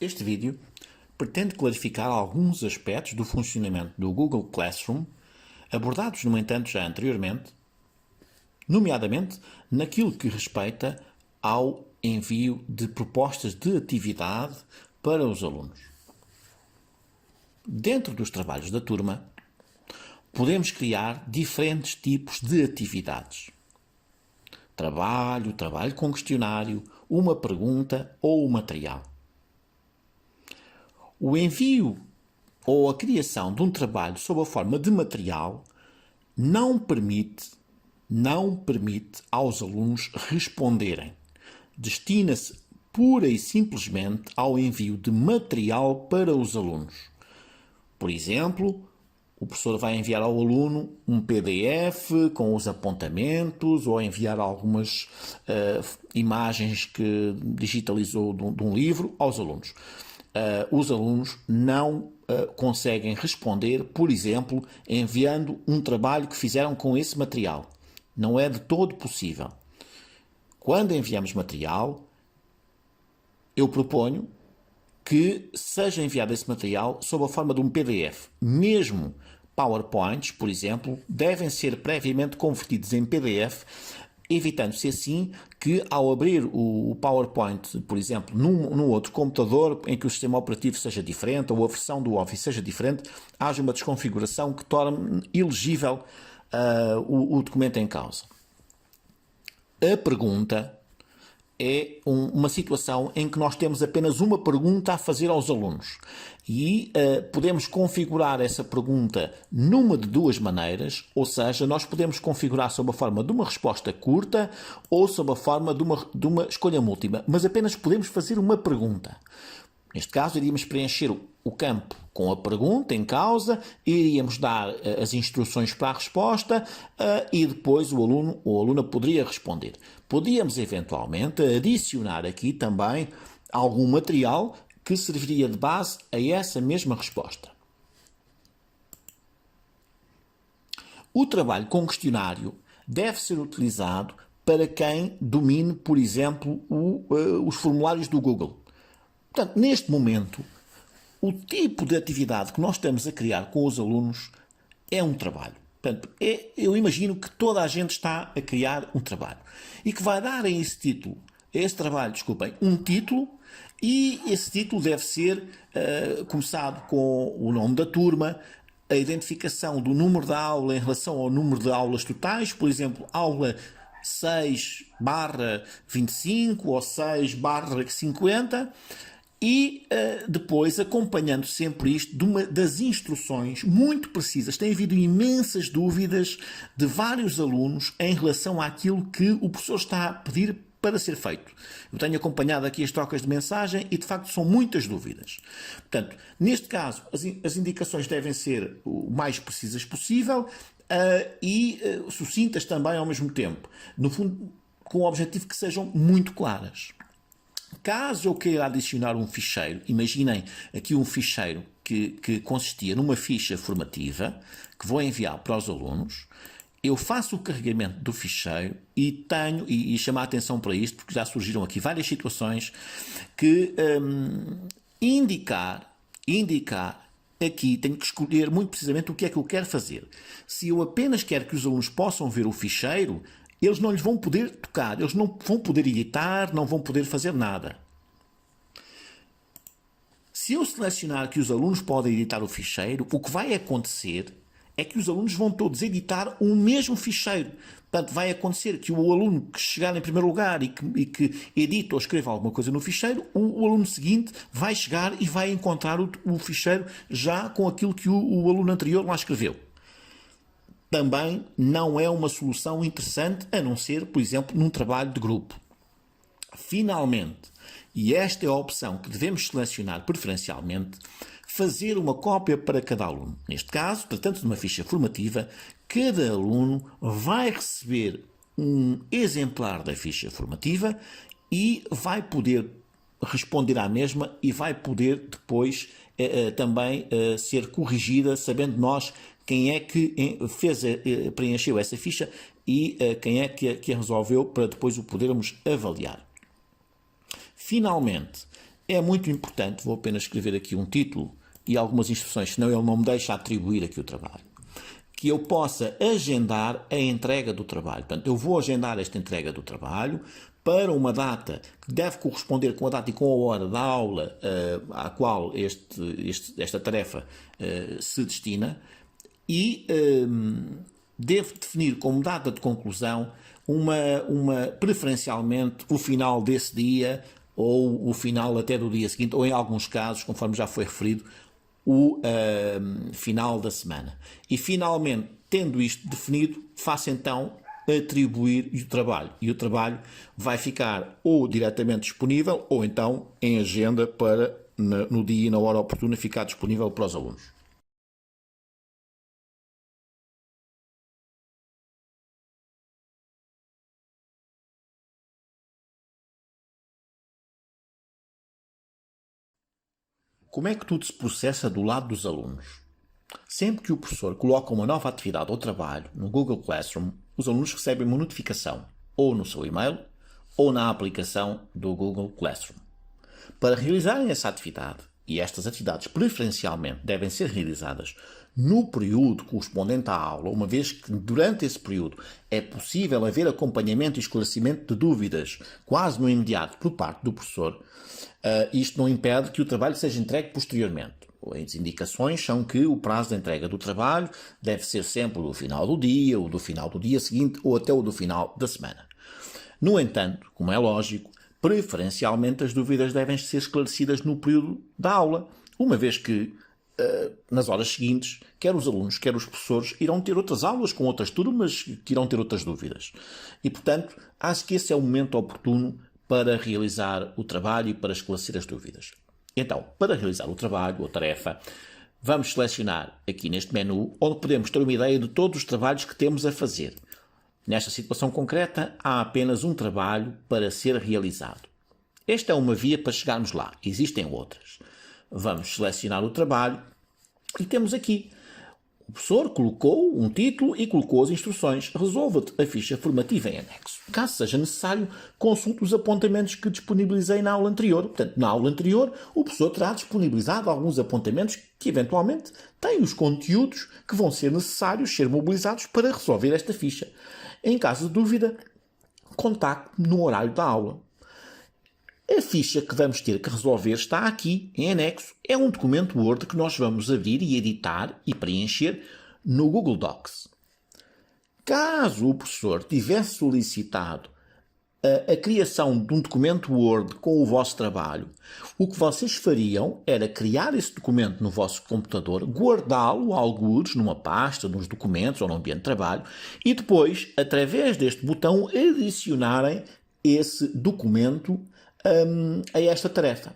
Este vídeo pretende clarificar alguns aspectos do funcionamento do Google Classroom, abordados, no entanto, já anteriormente, nomeadamente naquilo que respeita ao envio de propostas de atividade para os alunos. Dentro dos trabalhos da turma, podemos criar diferentes tipos de atividades. Trabalho com questionário, uma pergunta ou o material. O envio ou a criação de um trabalho sob a forma de material não permite aos alunos responderem. Destina-se pura e simplesmente ao envio de material para os alunos. Por exemplo, o professor vai enviar ao aluno um PDF com os apontamentos ou enviar algumas imagens que digitalizou de um livro aos alunos. Os alunos não conseguem responder, por exemplo, enviando um trabalho que fizeram com esse material. Não é de todo possível. Quando enviamos material, eu proponho que seja enviado esse material sob a forma de um PDF. Mesmo PowerPoints, por exemplo, devem ser previamente convertidos em PDF, evitando-se assim que, ao abrir o PowerPoint, por exemplo, num outro computador em que o sistema operativo seja diferente ou a versão do Office seja diferente, haja uma desconfiguração que torne ilegível o documento em causa. A pergunta é uma situação em que nós temos apenas uma pergunta a fazer aos alunos e podemos configurar essa pergunta numa de duas maneiras, ou seja, nós podemos configurar sob a forma de uma resposta curta ou sob a forma de uma escolha múltipla, mas apenas podemos fazer uma pergunta. Neste caso, iríamos preencher o campo com a pergunta em causa, iríamos dar as instruções para a resposta e depois o aluno ou a aluna poderia responder. Podíamos, eventualmente, adicionar aqui também algum material que serviria de base a essa mesma resposta. O trabalho com questionário deve ser utilizado para quem domine, por exemplo, os formulários do Google. Portanto, neste momento, o tipo de atividade que nós estamos a criar com os alunos é um trabalho. Portanto, eu imagino que toda a gente está a criar um trabalho e que vai dar a esse trabalho, um título, e esse título deve ser começado com o nome da turma, a identificação do número da aula em relação ao número de aulas totais, por exemplo, aula 6/25 ou 6/50, e depois acompanhando sempre isto das instruções muito precisas. Tem havido imensas dúvidas de vários alunos em relação àquilo que o professor está a pedir para ser feito. Eu tenho acompanhado aqui as trocas de mensagem e de facto são muitas dúvidas. Portanto, neste caso, as indicações devem ser o mais precisas possível e sucintas também ao mesmo tempo. No fundo, com o objetivo que sejam muito claras. Caso eu queira adicionar um ficheiro, imaginem aqui um ficheiro que consistia numa ficha formativa que vou enviar para os alunos, eu faço o carregamento do ficheiro e chamo a atenção para isto, porque já surgiram aqui várias situações que indicar aqui tenho que escolher muito precisamente o que é que eu quero fazer. Se eu apenas quero que os alunos possam ver o ficheiro, eles não lhes vão poder tocar, eles não vão poder editar, não vão poder fazer nada. Se eu selecionar que os alunos podem editar o ficheiro, o que vai acontecer é que os alunos vão todos editar o mesmo ficheiro. Portanto, vai acontecer que o aluno que chegar em primeiro lugar e que edita ou escreva alguma coisa no ficheiro, o aluno seguinte vai chegar e vai encontrar o ficheiro já com aquilo que o aluno anterior lá escreveu. Também não é uma solução interessante, a não ser, por exemplo, num trabalho de grupo. Finalmente, e esta é a opção que devemos selecionar preferencialmente, fazer uma cópia para cada aluno. Neste caso, tratando-se de uma ficha formativa, cada aluno vai receber um exemplar da ficha formativa e vai poder responder à mesma e vai poder depois também ser corrigida, sabendo nós quem é que preencheu essa ficha e quem é que a resolveu, para depois o podermos avaliar. Finalmente, é muito importante, vou apenas escrever aqui um título e algumas instruções, senão ele não me deixa atribuir aqui o trabalho, que eu possa agendar a entrega do trabalho. Portanto, eu vou agendar esta entrega do trabalho para uma data que deve corresponder com a data e com a hora da aula à qual esta tarefa se destina, e devo definir como data de conclusão preferencialmente o final desse dia ou o final até do dia seguinte, ou em alguns casos, conforme já foi referido, o final da semana. E finalmente, tendo isto definido, faço então atribuir o trabalho. E o trabalho vai ficar ou diretamente disponível ou então em agenda para no dia e na hora oportuna ficar disponível para os alunos. Como é que tudo se processa do lado dos alunos? Sempre que o professor coloca uma nova atividade ou trabalho no Google Classroom, os alunos recebem uma notificação ou no seu e-mail ou na aplicação do Google Classroom. Para realizarem essa atividade, e estas atividades preferencialmente devem ser realizadas no período correspondente à aula, uma vez que durante esse período é possível haver acompanhamento e esclarecimento de dúvidas quase no imediato por parte do professor, isto não impede que o trabalho seja entregue posteriormente. As indicações são que o prazo de entrega do trabalho deve ser sempre do final do dia, ou do final do dia seguinte, ou até o do final da semana. No entanto, como é lógico, preferencialmente as dúvidas devem ser esclarecidas no período da aula, uma vez que nas horas seguintes, quer os alunos, quer os professores, irão ter outras aulas com outras turmas que irão ter outras dúvidas. E, portanto, acho que esse é o momento oportuno para realizar o trabalho e para esclarecer as dúvidas. Então, para realizar o trabalho ou tarefa, vamos selecionar aqui neste menu, onde podemos ter uma ideia de todos os trabalhos que temos a fazer. Nesta situação concreta, há apenas um trabalho para ser realizado. Esta é uma via para chegarmos lá. Existem outras. Vamos selecionar o trabalho e temos aqui. O professor colocou um título e colocou as instruções. Resolva-te a ficha formativa em anexo. Caso seja necessário, consulte os apontamentos que disponibilizei na aula anterior. Portanto, na aula anterior, o professor terá disponibilizado alguns apontamentos que, eventualmente, têm os conteúdos que vão ser necessários ser mobilizados para resolver esta ficha. Em caso de dúvida, contacte-me no horário da aula. A ficha que vamos ter que resolver está aqui, em anexo. É um documento Word que nós vamos abrir e editar e preencher no Google Docs. Caso o professor tivesse solicitado a criação de um documento Word com o vosso trabalho, o que vocês fariam era criar esse documento no vosso computador, guardá-lo algures numa pasta, nos documentos ou no ambiente de trabalho, e depois, através deste botão, adicionarem esse documento a esta tarefa.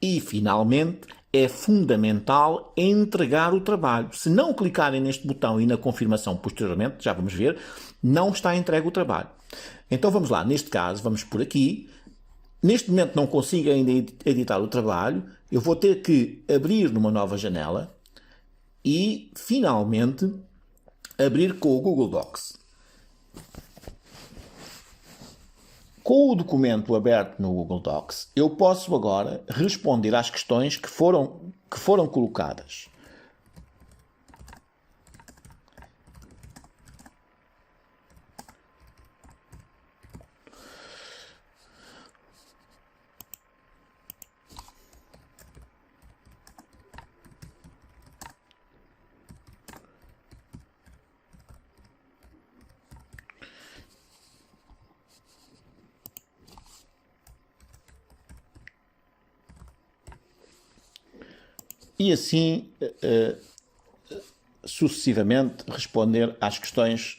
E, finalmente, é fundamental entregar o trabalho. Se não clicarem neste botão e na confirmação posteriormente, já vamos ver, não está entregue o trabalho. Então vamos lá, neste caso, vamos por aqui. Neste momento não consigo ainda editar o trabalho, eu vou ter que abrir numa nova janela e, finalmente, abrir com o Google Docs. Com o documento aberto no Google Docs, eu posso agora responder às questões que foram colocadas. E assim, sucessivamente, responder às questões.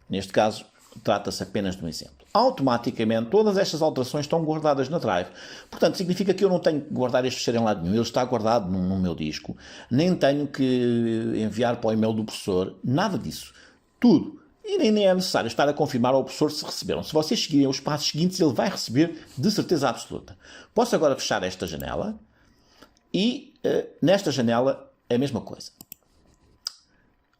Neste caso, trata-se apenas de um exemplo. Automaticamente, todas estas alterações estão guardadas na Drive. Portanto, significa que eu não tenho que guardar este fecheiro em lado nenhum. Ele está guardado no meu disco. Nem tenho que enviar para o e-mail do professor. Nada disso. Tudo. E nem é necessário estar a confirmar ao professor se receberam. Se vocês seguirem os passos seguintes, ele vai receber de certeza absoluta. Posso agora fechar esta janela. E nesta janela é a mesma coisa.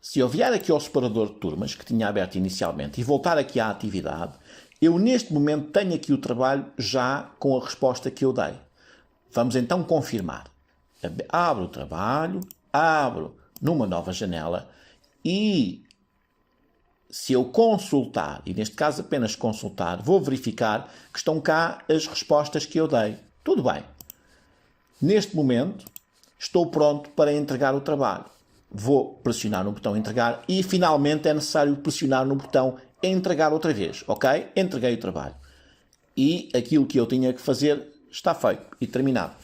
Se eu vier aqui ao separador de turmas que tinha aberto inicialmente e voltar aqui à atividade, eu neste momento tenho aqui o trabalho já com a resposta que eu dei. Vamos então confirmar. Abro o trabalho, abro numa nova janela e se eu consultar, e neste caso apenas consultar, vou verificar que estão cá as respostas que eu dei. Tudo bem. Neste momento, estou pronto para entregar o trabalho. Vou pressionar no botão entregar e finalmente é necessário pressionar no botão entregar outra vez, ok? Entreguei o trabalho. E aquilo que eu tinha que fazer está feito e terminado.